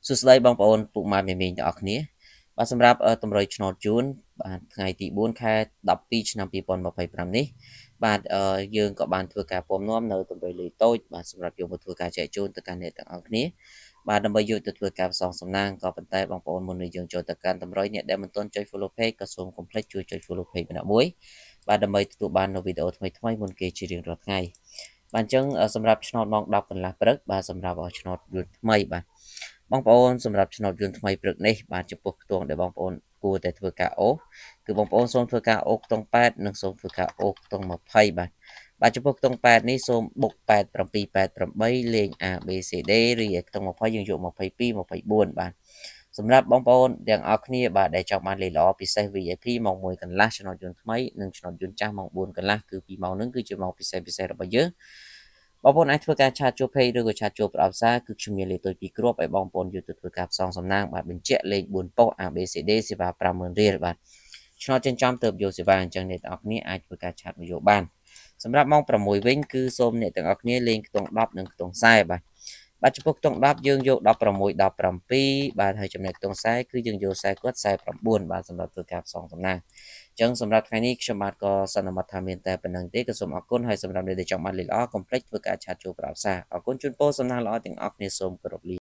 សួស្តីបងប្អូនពុកម៉ែមេទាំងអស់គ្នាបាទសម្រាប់តម្រុយឆ្នោតជូនបាទថ្ងៃទី4ខែ12ឆ្នាំ2025នេះបាទយើងក៏បានធ្វើការពំនាំនៅតម្រុយលេខតូចបាទសម្រាប់យកមកធ្វើការចែកជូនទៅកាន់អ្នកទាំងអស់គ្នាបាទដើម្បីយកទៅធ្វើការផ្សងសំណាងក៏ប៉ុន្តែបងប្អូនមុននឹងយើងចូលទៅកាន់តម្រុយអ្នកដែលមិនទាន់ចុច follow page ក៏សូមកុំភ្លេចជួយចុច follow page ម្នាក់មួយបាទដើម្បីទទួលបាននូវវីដេអូថ្មីៗមុនគេជារៀងរាល់ថ្ងៃបាទអញ្ចឹងសម្រាប់ឆ្នោតម៉ោង10កន្លះព្រឹកបាទសម្រាប់ឆ្នោតយួនថ្មីបាទបងប្អូនសម្រាប់ឆ្នោតយួនថ្មីព្រឹកនេះបាទចំពោះខ្ទង់ដែលបងប្អូនគួរតែធ្វើការអូសគឺបងប្អូនសូមធ្វើការអូសខ្ទង់8និងសូមធ្វើការអូសខ្ទង់20បាទចំពោះខ្ទង់8នេះសូមបុក8788លេខ A B C D រីឯខ្ទង់20យើងយក22 24បាទសម្រាប់បងប្អូនទាំងអស់គ្នាបាទដែលចង់បានលេខល្អពិសេស VIP ម៉ោង1កន្លះឆ្នោតយន្តថ្មីនិងឆ្នោតយន្តចាស់ម៉ោង4កន្លះគឺ2ម៉ោងហ្នឹងគឺជាម៉ោងពិសេសរបស់យើងបងប្អូនអាចធ្វើការឆាតចូល page ឬក៏ឆាតចូលប្រអប់សារគឺខ្ញុំមានលេខតូច2គ្រាប់ឲ្យបងប្អូនយកទៅធ្វើការផ្សងសំណាងបាទបញ្ជាក់លេខ4ប៉ុស្តិ៍ ABCD សេវា 50000 រៀលបាទឆ្នោតចិញ្ចឹមទៅយកសេវាអញ្ចឹងអ្នកទាំងអស់គ្នាអាចធ្វើការឆាតមកយកបានសម្រាប់ម៉ោង6វិញគឺសូមអ្នកទាំងអស់គ្នាលេងខ្ទង់10និងខ្ទង់40បាទចំពោះខ្ទង់10យើងយក16 17បាទហើយចំណែកខ្ទង់40គឺយើងយក40គាត់49បាទសម្រាប់ធ្វើការផ្សងសំណាងអញ្ចឹងសម្រាប់ថ្ងៃនេះខ្ញុំបាទក៏សន្មតថាមានតែប៉ុណ្្នឹងទេក៏សូមអរគុណហើយសម្រាប់អ្នកដែលចង់បានលេខល្អកុំភ្លេចធ្វើការឆាតចូលប្រអប់សារអរគុណជូនពរសំណាងល្អទាំងអស់គ្នាសូមគោរពលា